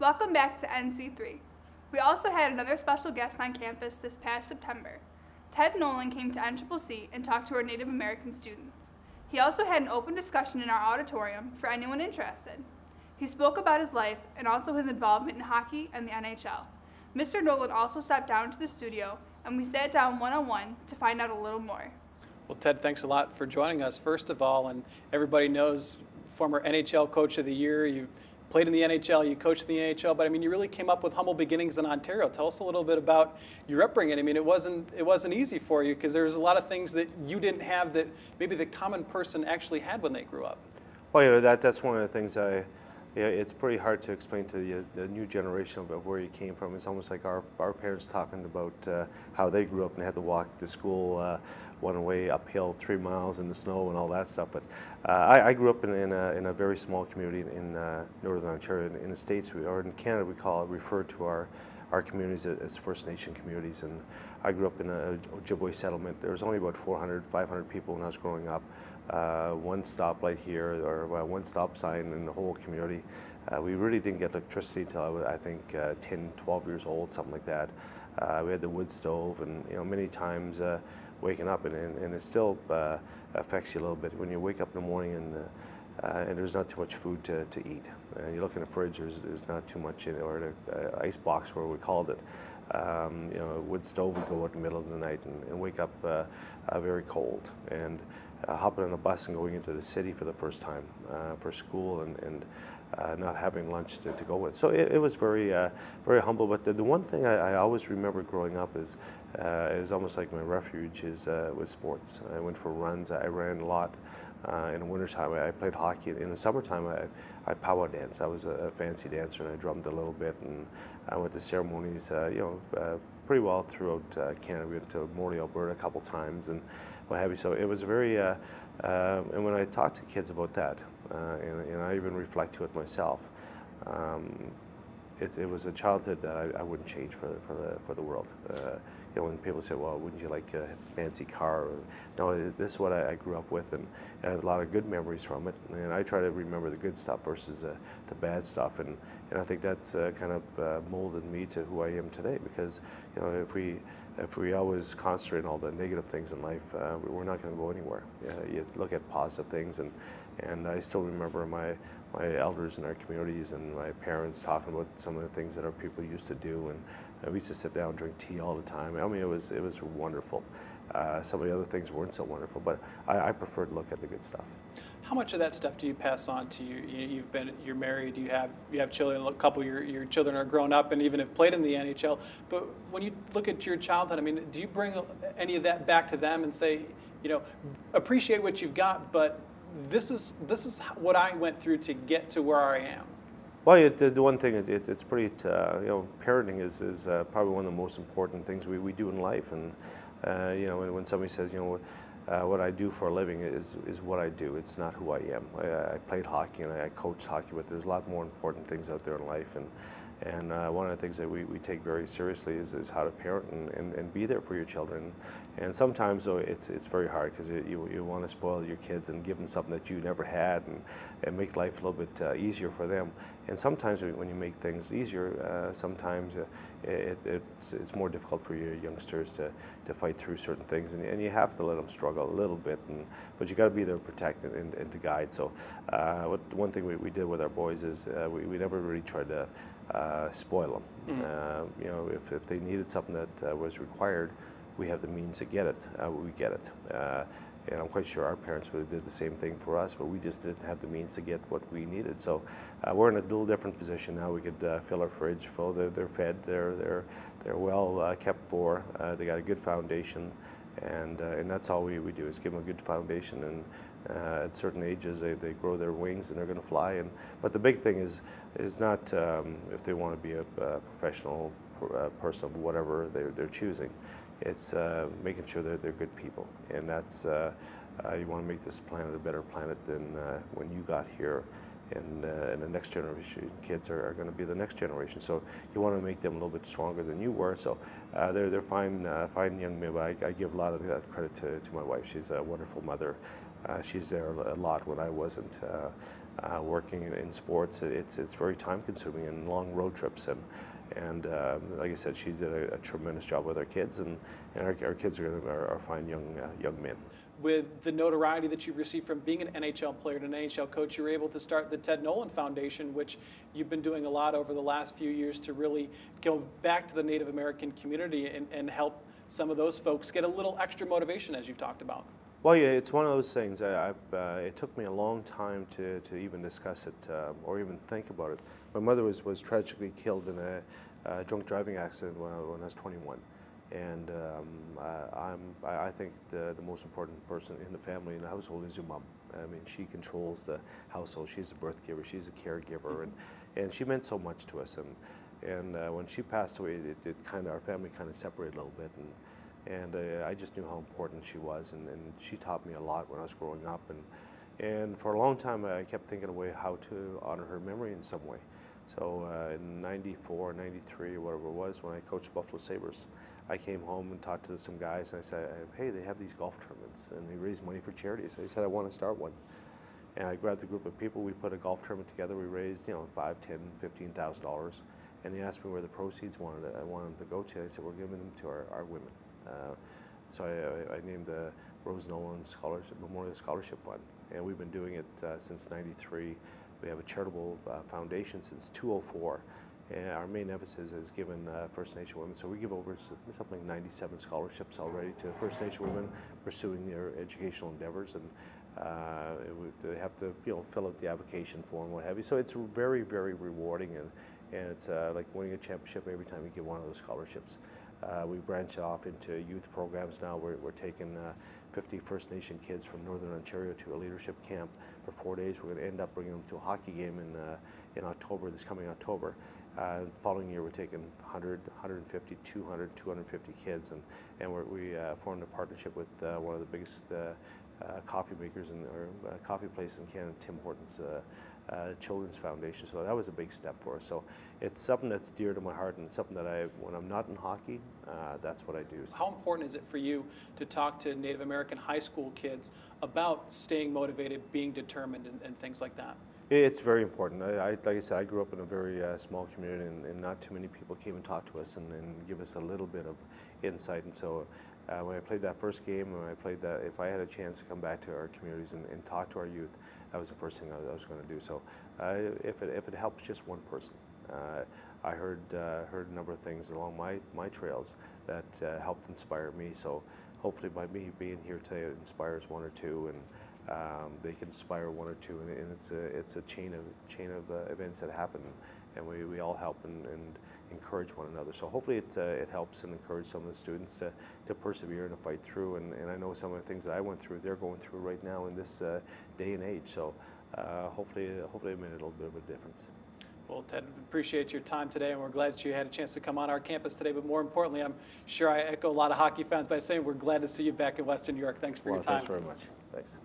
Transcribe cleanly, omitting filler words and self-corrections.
Welcome back to NC3. We also had another special guest on campus this past September. Ted Nolan came to Nccc and talked to our Native American students. He also had an open discussion in our auditorium for anyone interested. He spoke about his life and also his involvement in hockey and the NHL. Mr. Nolan also stepped down to the studio and we sat down one-on-one to find out a little more. Well, Ted, thanks a lot for joining us, first of all, and everybody knows former NHL Coach of the Year. You played in the NHL, you coached in the NHL, but I mean, you really came up with humble beginnings in Ontario. Tell us a little bit about your upbringing. I mean, it wasn't easy for you because there's a lot of things that you didn't have that maybe the common person actually had when they grew up. Well, that's one of the things it's pretty hard to explain to the new generation of where you came from. It's almost like our parents talking about how they grew up and had to walk to school one way uphill 3 miles in the snow and all that stuff. But I grew up in a very small community in Northern Ontario. In the States, or in Canada, we refer to our communities as First Nation communities. And I grew up in a Ojibwe settlement. There was only about 400, 500 people when I was growing up. One stoplight here, or one stop sign in the whole community. We really didn't get electricity until I was, I think, 10, 12 years old, something like that. We had the wood stove, and many times waking up, and it still affects you a little bit when you wake up in the morning and there's not too much food to eat. You look in the fridge, there's not too much in it, or the ice box, where we called it. A wood stove would go out in the middle of the night and wake up very cold. And hopping on a bus and going into the city for the first time for school and not having lunch to go with. So it was very humble. But the one thing I always remember growing up is almost like my refuge was sports. I went for runs. I ran a lot. In the wintertime, I played hockey. In the summertime, I power danced. I was a fancy dancer, and I drummed a little bit. And I went to ceremonies, pretty well throughout Canada. We went to Morley, Alberta a couple times, and what have you. So it was very, and when I talk to kids about that, and I even reflect to it myself, it was a childhood that I wouldn't change for the world. When people say, "Well, wouldn't you like a fancy car?" No, this is what I grew up with, and I have a lot of good memories from it. And I try to remember the good stuff versus the bad stuff, and I think that's kind of molded me to who I am today. Because if we always concentrate on all the negative things in life, we're not going to go anywhere. You look at positive things, and I still remember my elders in our communities and my parents talking about some of the things that our people used to do, and we used to sit down and drink tea all the time. I mean, it was wonderful. Some of the other things weren't so wonderful, but I prefer to look at the good stuff. How much of that stuff do you pass on to you're married, you have children, a couple of your children are grown up and even have played in the NHL, but when you look at your childhood, I mean, do you bring any of that back to them and say, appreciate what you've got, but this is what I went through to get to where I am? Well, the one thing, it's pretty, parenting is probably one of the most important things we do in life. And, when somebody says, what I do for a living is what I do. It's not who I am. I played hockey and I coached hockey, but there's a lot more important things out there in life. And one of the things that we take very seriously is how to parent and be there for your children. And sometimes, though, it's very hard because you want to spoil your kids and give them something that you never had and make life a little bit easier for them. And sometimes when you make things easier, sometimes it's more difficult for your youngsters to fight through certain things. And you have to let them struggle a little bit, but you got to be there to protect and to guide. So one thing we did with our boys is we never really tried to spoil them. Mm-hmm. If they needed something that was required, we have the means to get it. We get it. And I'm quite sure our parents would have did the same thing for us, but we just didn't have the means to get what we needed. So we're in a little different position now. We could fill our fridge full. They're fed. They're well kept for. They got a good foundation, and that's all we do is give them a good foundation. And at certain ages, they grow their wings and they're going to fly. But the big thing is not if they want to be a professional person of whatever they're choosing. It's making sure that they're good people, and that's you want to make this planet a better planet than when you got here, and the next generation kids are going to be the next generation. So you want to make them a little bit stronger than you were. So they're fine young men. But I give a lot of that credit to my wife. She's a wonderful mother. She's there a lot when I wasn't. working in sports, it's very time consuming and long road trips, and like I said, she did a tremendous job with our kids, and our kids are fine young men. With the notoriety that you've received from being an NHL player and an NHL coach, you were able to start the Ted Nolan Foundation, which you've been doing a lot over the last few years to really go back to the Native American community and help some of those folks get a little extra motivation, as you've talked about. Well, yeah, it's one of those things. It took me a long time to even discuss it or even think about it. My mother was tragically killed in a drunk driving accident when I was 21. And I think the most important person in the family, in the household, is your mom. I mean, she controls the household. She's a birth giver. She's a caregiver, and she meant so much to us. And when she passed away, our family kind of separated a little bit. And I just knew how important she was, and she taught me a lot when I was growing up. And for a long time, I kept thinking of a way how to honor her memory in some way. So in '94, '93, whatever it was, when I coached Buffalo Sabres, I came home and talked to some guys, and I said, hey, they have these golf tournaments, and they raise money for charities. I said, I want to start one. And I grabbed a group of people, we put a golf tournament together, we raised, $5,000, $10,000, $15,000, and they asked me where the proceeds I wanted them to go to. I said, we're giving them to our women. So I named the Rose Nolan Memorial Scholarship Fund, and we've been doing it since '93. We have a charitable foundation since 2004. And our main emphasis is given First Nation women. So we give over something like 97 scholarships already to First Nation women pursuing their educational endeavors, and they have to fill out the application form, what have you. So it's very, very rewarding, and it's like winning a championship every time you give one of those scholarships. We branch off into youth programs now. We're taking 50 First Nation kids from Northern Ontario to a leadership camp for 4 days. We're going to end up bringing them to a hockey game in October, this coming October. The following year, we're taking 100, 150, 200, 250 kids, and we formed a partnership with one of the biggest coffee makers or coffee place in Canada, Tim Hortons Children's Foundation. So that was a big step for us. So it's something that's dear to my heart, and something that when I'm not in hockey, that's what I do. How important is it for you to talk to Native American high school kids about staying motivated, being determined, and things like that? It's very important. Like I said, I grew up in a very small community, and not too many people came and talked to us and give us a little bit of insight. And so when I played that first game, if I had a chance to come back to our communities and talk to our youth, that was the first thing I was going to do. So if it helps just one person, I heard a number of things along my trails that helped inspire me. So hopefully by me being here today, it inspires one or two, and they can inspire one or two, and it's a chain of events that happen, and we all help and encourage one another. So hopefully it helps and encourages some of the students to persevere and to fight through. And I know some of the things that I went through, they're going through right now in this day and age. So hopefully it made a little bit of a difference. Well, Ted, appreciate your time today, and we're glad that you had a chance to come on our campus today. But more importantly, I'm sure I echo a lot of hockey fans by saying we're glad to see you back in Western New York. Thanks for your time. Thanks very much. Thanks.